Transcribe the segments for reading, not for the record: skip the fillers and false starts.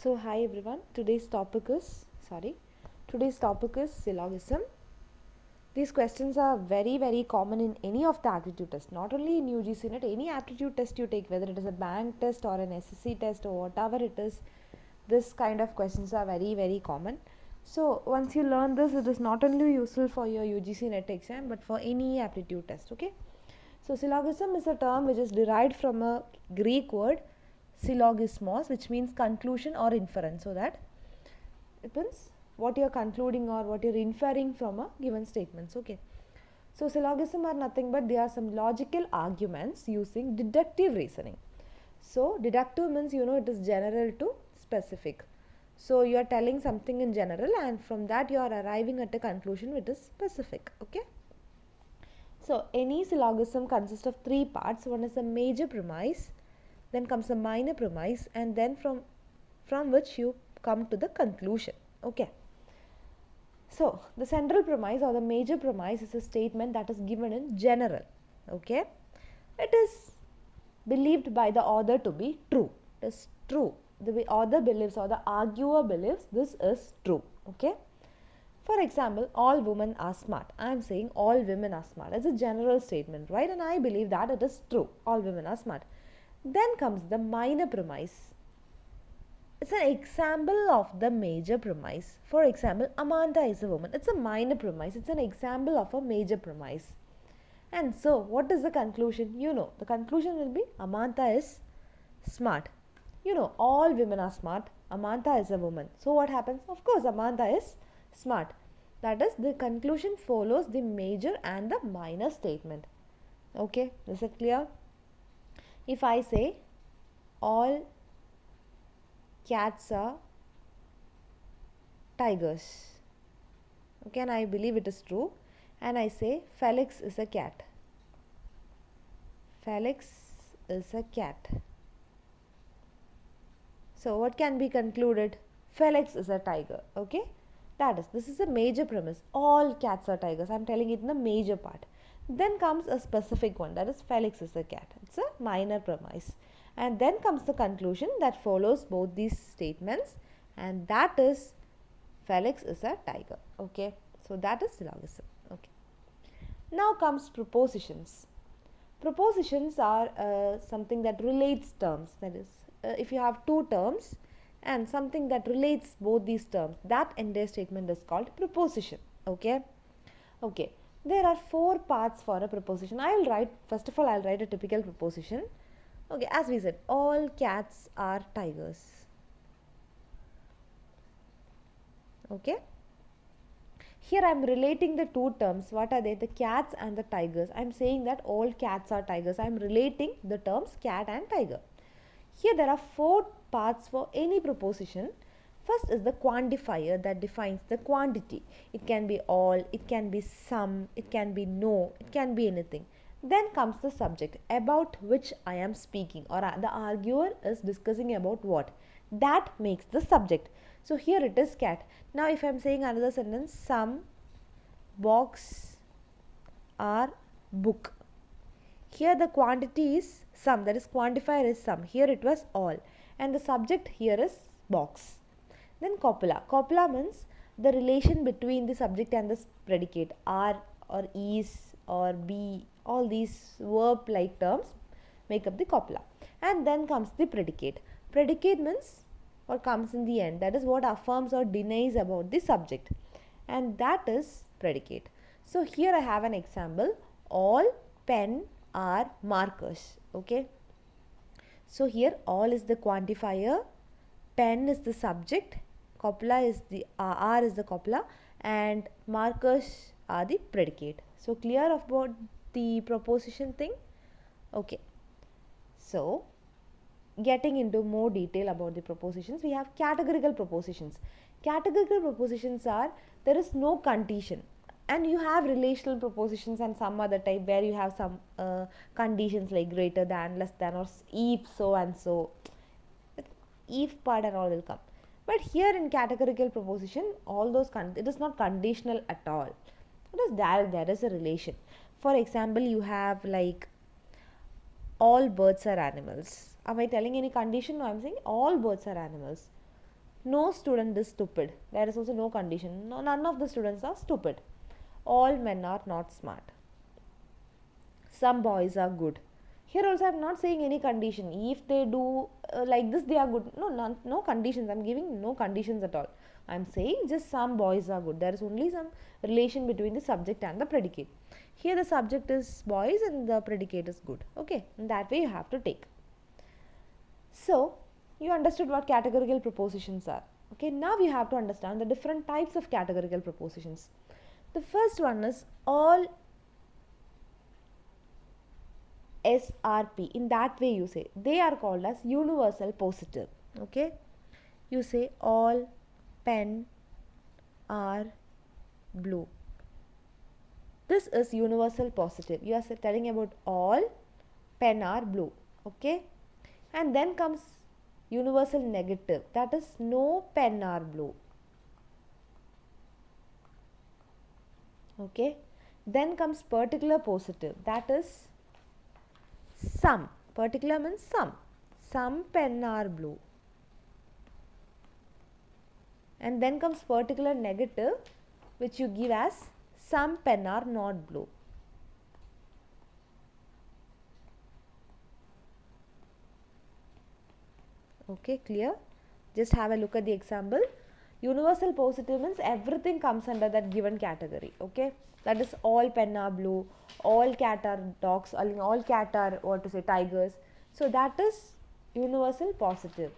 So hi everyone, today's topic is syllogism. These questions are very common in any of the aptitude tests, not only in UGC NET, any aptitude test you take, whether it is a bank test or an SSC test or whatever it is, this kind of questions are very common. So once you learn this, it is not only useful for your UGC NET exam but for any aptitude test, okay. So syllogism is a term which is derived from a Greek word syllogismos, which means conclusion or inference. So that it means what you are concluding or what you are inferring from a given statements, okay. So syllogism are nothing but they are some logical arguments using deductive reasoning. So deductive means it is general to specific. So you are telling something in general and from that you are arriving at a conclusion which is specific, okay. So any syllogism consists of three parts. One is a major premise, then comes a minor premise, and then from which you come to the conclusion, okay. So the central premise or the major premise is a statement that is given in general, okay. It is believed by the author to be true. It is true. The author believes or the arguer believes this is true, okay. For example, all women are smart. I am saying all women are smart. It's a general statement, right? And I believe that it is true. All women are smart. Then comes the minor premise. It's an example of the major premise. For example, Amanda is a woman. It's a minor premise. It's an example of a major premise. And so, what is the conclusion? The conclusion will be Amanda is smart. All women are smart. Amanda is a woman. So, what happens? Of course, Amanda is smart. That is, the conclusion follows the major and the minor statement. Okay, is it clear? If I say all cats are tigers, okay, and I believe it is true, and I say Felix is a cat. Felix is a cat. So what can be concluded? Felix is a tiger, okay. This is a major premise. All cats are tigers. I am telling it in the major part. Then comes a specific one, that is Felix is a cat. It's a minor premise. And then comes the conclusion that follows both these statements, and that is Felix is a tiger, okay. So that is syllogism, okay. Now comes propositions. Propositions are something that relates terms, that is if you have two terms and something that relates both these terms, that entire statement is called proposition, okay. There are four parts for a proposition. First of all, I'll write a typical proposition, okay. As we said, all cats are tigers, okay. Here I am relating the two terms. What are they? The cats and the tigers. I am saying that all cats are tigers. I am relating the terms cat and tiger. Here there are four parts for any proposition. First is the quantifier that defines the quantity. It can be all, it can be some, it can be no, it can be anything. Then comes the subject about which I am speaking, or the arguer is discussing about what. That makes the subject. So here it is cat. Now if I am saying another sentence, some box are book. Here the quantity is some, that is quantifier is some. Here it was all, and the subject here is box. Then copula. Copula means the relation between the subject and the predicate. Are or is or be, all these verb like terms make up the copula. And then comes the predicate. Predicate means what comes in the end, that is what affirms or denies about the subject, and that is predicate. So here I have an example, all pen are markers, okay. So here all is the quantifier, pen is the subject, copula is the are is the copula, and markers are the predicate. So clear about the proposition thing, okay. So getting into more detail about the propositions, we have categorical propositions. Categorical propositions are, there is no condition, and you have relational propositions and some other type where you have some conditions like greater than, less than, or if so and so. If part and all will come. But here in categorical proposition, all those it is not conditional at all. It is direct. There is a relation. For example, you have like all birds are animals. Am I telling any condition? No, I am saying all birds are animals. No student is stupid. There is also no condition. No, none of the students are stupid. All men are not smart. Some boys are good. Here also I am not saying any condition. If they do like this, they are good. No conditions. I am giving no conditions at all. I am saying just some boys are good. There is only some relation between the subject and the predicate. Here the subject is boys and the predicate is good. Okay, in that way you have to take. So you understood what categorical prepositions are. Okay, now you have to understand the different types of categorical prepositions. The first one is all SRP. In that way you say, they are called as universal positive. Okay, you say all pen are blue. This is universal positive. You are telling about all pen are blue. Okay, and then comes universal negative, that is no pen are blue. Okay, then comes particular positive, that is some. Particular means some pen are blue. And then comes particular negative, which you give as some pen are not blue. Okay, clear? Just have a look at the example. Universal positive means everything comes under that given category. Okay, that is all pen are blue, all cat are dogs, all cat are tigers. So that is universal positive.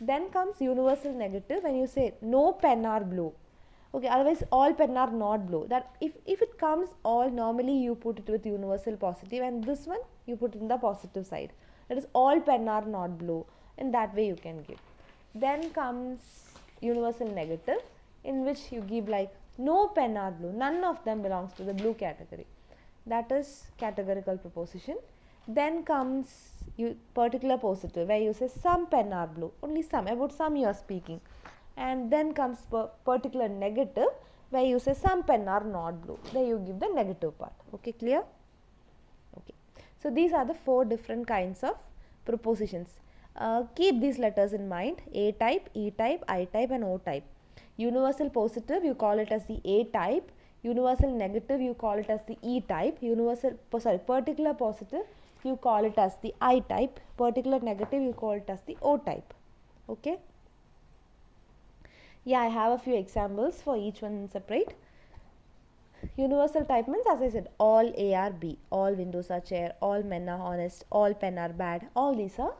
Then comes universal negative when you say no pen are blue. Okay, otherwise all pen are not blue. That if it comes all, normally you put it with universal positive, and this one you put in the positive side. That is all pen are not blue. In that way you can give. Then comes universal negative, in which you give like no pen are blue, none of them belongs to the blue category. That is categorical preposition. Then comes particular positive, where you say some pen are blue, only some, about some you are speaking. And then comes particular negative, where you say some pen are not blue, there you give the negative part. Okay, clear? Okay, so these are the 4 different kinds of prepositions. Keep these letters in mind: A type, E type, I type and O type. Universal positive, you call it as the A type. Universal negative, you call it as the E type. Particular positive, you call it as the I type. Particular negative, you call it as the O type. Okay. Yeah, I have a few examples for each one in separate. Universal type means, as I said, all A are B, all windows are chair, all men are honest, all pen are bad. All these are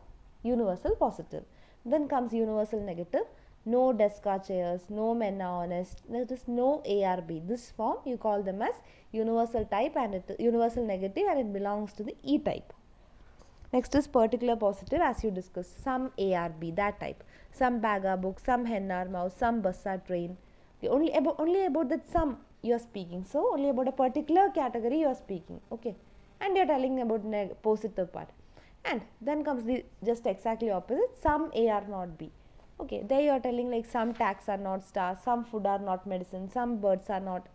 universal positive. Then comes universal negative, no desk are chairs, no men are honest, there is no A or B. This form you call them as universal type, and it universal negative, and it belongs to the E type. Next is particular positive, as you discussed, some A or B, that type. Some bag are book, some hen are mouse, some bus are train. Only about that some you are speaking. So only about a particular category you are speaking. Okay, and you are telling about positive part. And then comes the just exactly opposite, some A are not B. Okay, there you are telling like some tags are not stars, some food are not medicine, some birds are not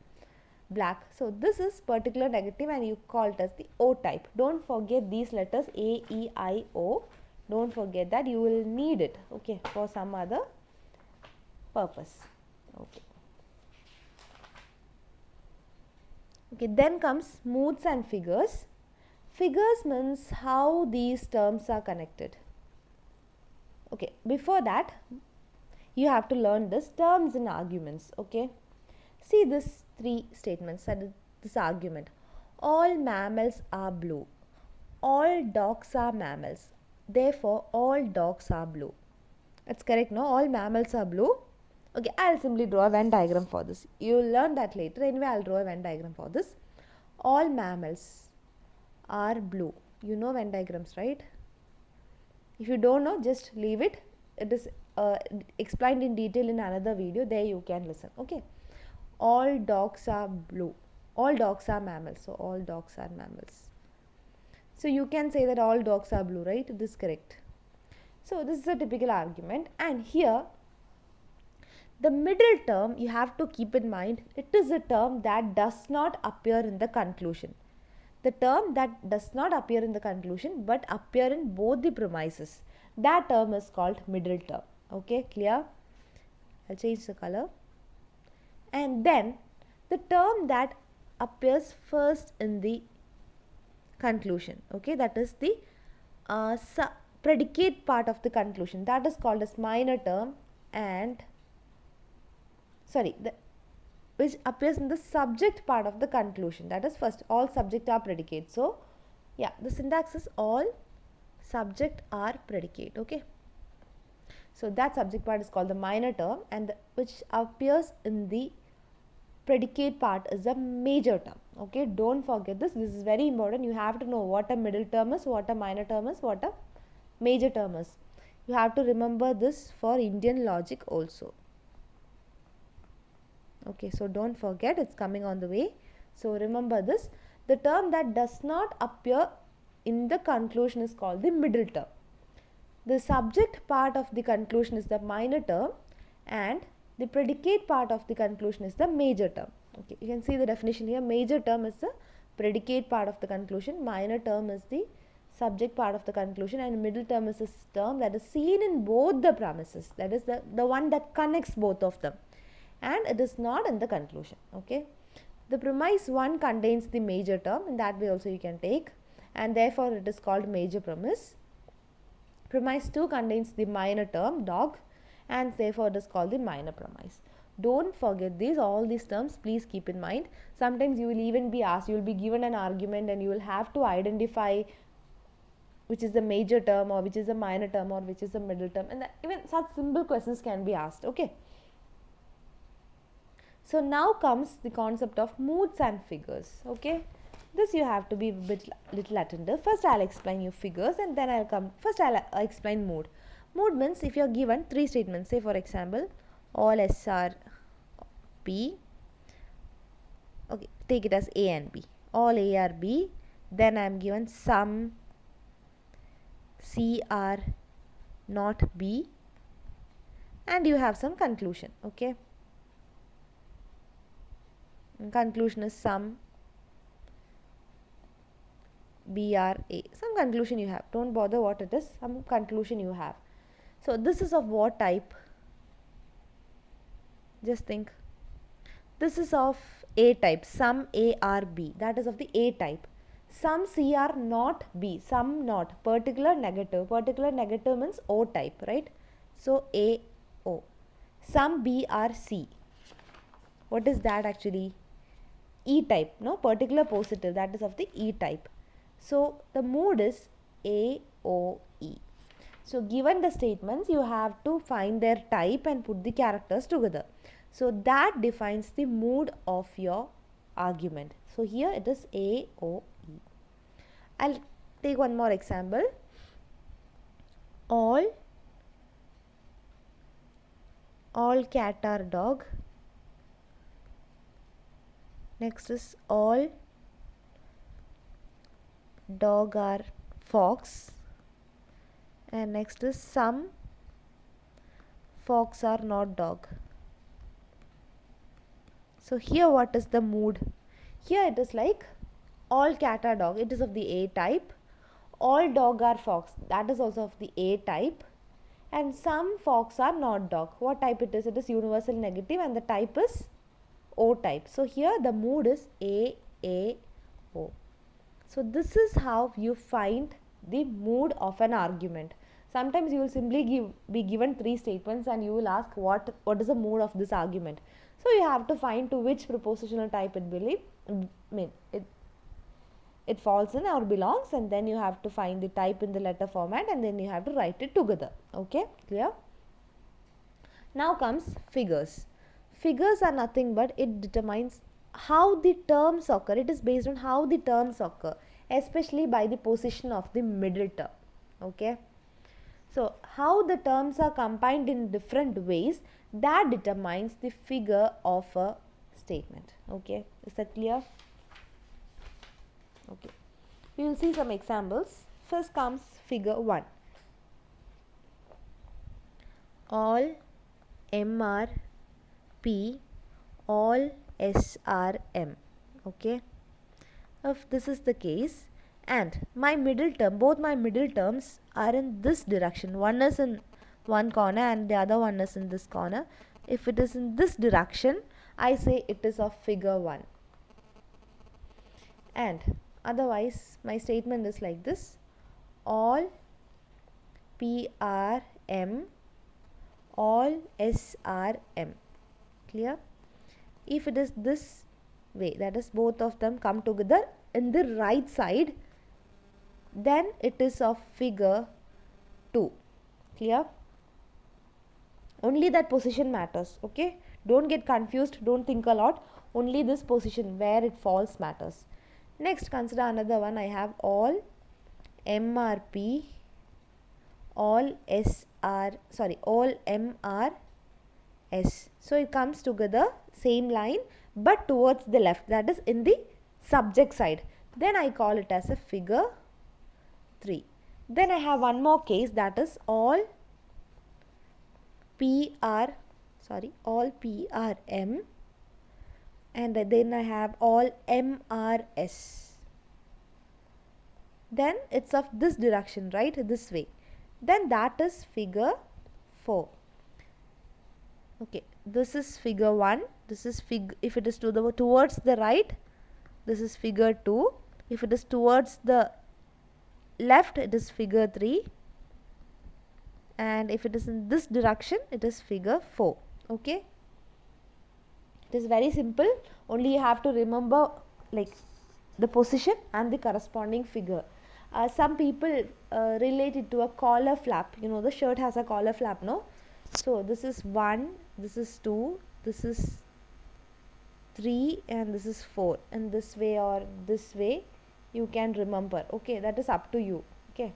black. So this is particular negative, and you call it as the O type. Don't forget these letters A, E, I, O. Don't forget that, you will need it, okay, for some other purpose. Okay. Okay, then comes moods and figures. Figures means how these terms are connected. Okay, before that you have to learn this terms and arguments. Okay, see this 3 statements, this argument: all mammals are blue, all dogs are mammals, therefore all dogs are blue. That's correct, no? All mammals are blue. Okay, I'll simply draw a Venn diagram for this. You'll learn that later. Anyway, I'll draw a Venn diagram for this. All mammals are blue. You know Venn diagrams, right? If you don't know, just leave it. It is explained in detail in another video. There you can listen. Okay. All dogs are blue. All dogs are mammals. So all dogs are mammals. So you can say that all dogs are blue, right? This is correct. So this is a typical argument, and here the middle term you have to keep in mind. It is a term that does not appear in the conclusion. The term that does not appear in the conclusion but appear in both the premises, that term is called middle term. Okay, clear? I'll change the color. And then the term that appears first in the conclusion, okay, that is the predicate part of the conclusion, that is called as minor term, and which appears in the subject part of the conclusion, that is first. All subject are predicate. So yeah, the syntax is all subject are predicate. Okay, so that subject part is called the minor term, and which appears in the predicate part is a major term. Okay, don't forget this. This is very important. You have to know what a middle term is, what a minor term is, what a major term is. You have to remember this for Indian logic also. Okay, so don't forget, it's coming on the way. So remember this. The term that does not appear in the conclusion is called the middle term. The subject part of the conclusion is the minor term, and the predicate part of the conclusion is the major term. Okay, you can see the definition here. Major term is the predicate part of the conclusion, minor term is the subject part of the conclusion, and middle term is a term that is seen in both the premises, that is the one that connects both of them, and it is not in the conclusion. Okay, the premise 1 contains the major term, in that way also you can take, and therefore it is called major premise. Premise 2 contains the minor term dog, and therefore it is called the minor premise. Don't forget these, all these terms, please keep in mind. Sometimes you will even be asked, you will be given an argument and you will have to identify which is the major term or which is the minor term or which is the middle term, and even such simple questions can be asked. Okay, so now comes the concept of moods and figures. Okay, this you have to be a little attentive. First I'll explain you figures, and then I'll explain mood. Mood means if you are given 3 statements, say for example all S are B, okay, take it as A and B, all A are B, then I am given some C are not B, and you have some conclusion. Okay, conclusion is some B are A, some conclusion you have, don't bother what it is, some conclusion you have. So this is of what type? Just think, this is of A type, some A are B, that is of the A type. Some C are not B, some not, particular negative means O type, right? So A, O. Some B are C, what is that actually? E type, no, particular positive, that is of the E type. So the mood is A, O, E. So given the statements, you have to find their type and put the characters together. So that defines the mood of your argument. So here it is A, O, E. I'll take one more example. All cat are dog. Next is all dog are fox, and next is some fox are not dog. So here what is the mood? Here it is like all cat are dog, it is of the A type. All dog are fox, that is also of the A type. And some fox are not dog, what type it is? It is universal negative and the type is O type. So here the mood is A, O. So this is how you find the mood of an argument. Sometimes you will simply be given 3 statements and you will ask what is the mood of this argument. So you have to find to which prepositional type it falls in or belongs, and then you have to find the type in the letter format, and then you have to write it together. Okay, clear? Now comes figures. Figures are nothing but it determines how the terms occur. It is based on how the terms occur, especially by the position of the middle term. Okay, so how the terms are combined in different ways, that determines the figure of a statement. Okay, is that clear? Okay, we will see some examples. First comes figure 1. All M are P, all S are M. Okay, if this is the case, and my middle term, both my middle terms are in this direction, one is in one corner and the other one is in this corner. If it is in this direction, I say it is of figure 1. And otherwise my statement is like this: all PRM, all SRM. Clear? If it is this way, that is both of them come together in the right side, then it is of figure 2. Clear? Only that position matters. Okay, don't get confused, don't think a lot, only this position where it falls matters. Next, consider another one. I have all MRP, all all MRS. So it comes together, same line, but towards the left, that is in the subject side. Then I call it as a figure 3. Then I have one more case, that is all all PRM, and then I have all MRS. Then it's of this direction, right, this way. Then that is figure 4. Okay, this is figure 1. This is if it is towards the right, this is figure 2. If it is towards the left, it is figure 3. And if it is in this direction, it is figure 4. Okay, it is very simple. Only you have to remember like the position and the corresponding figure. Some people relate it to a collar flap. You know, the shirt has a collar flap, no? So this is 1, this is 2, this is 3, and this is 4. In this way or this way, you can remember. Okay, that is up to you. Okay,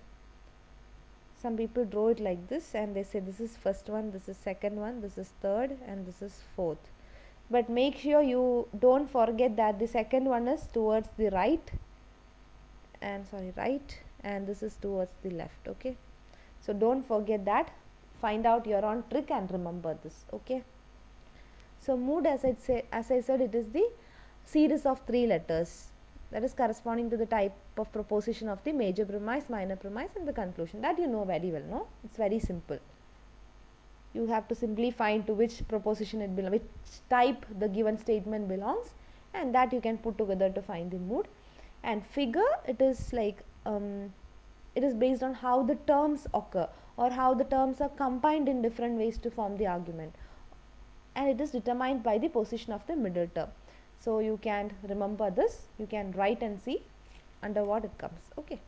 some people draw it like this and they say this is first one, this is second one, this is third, and this is fourth. But make sure you don't forget that the second one is towards the right, and and this is towards the left. Okay, so don't forget that. Find out your own trick and remember this. Okay, so mood, as I said, it is the series of 3 letters that is corresponding to the type of proposition of the major premise, minor premise, and the conclusion. That you know very well, no? It's very simple. You have to simply find to which proposition it belongs, which type the given statement belongs, and that you can put together to find the mood. And figure, it is like it is based on how the terms occur or how the terms are combined in different ways to form the argument, and it is determined by the position of the middle term. So you can remember this, you can write and see under what it comes. Okay.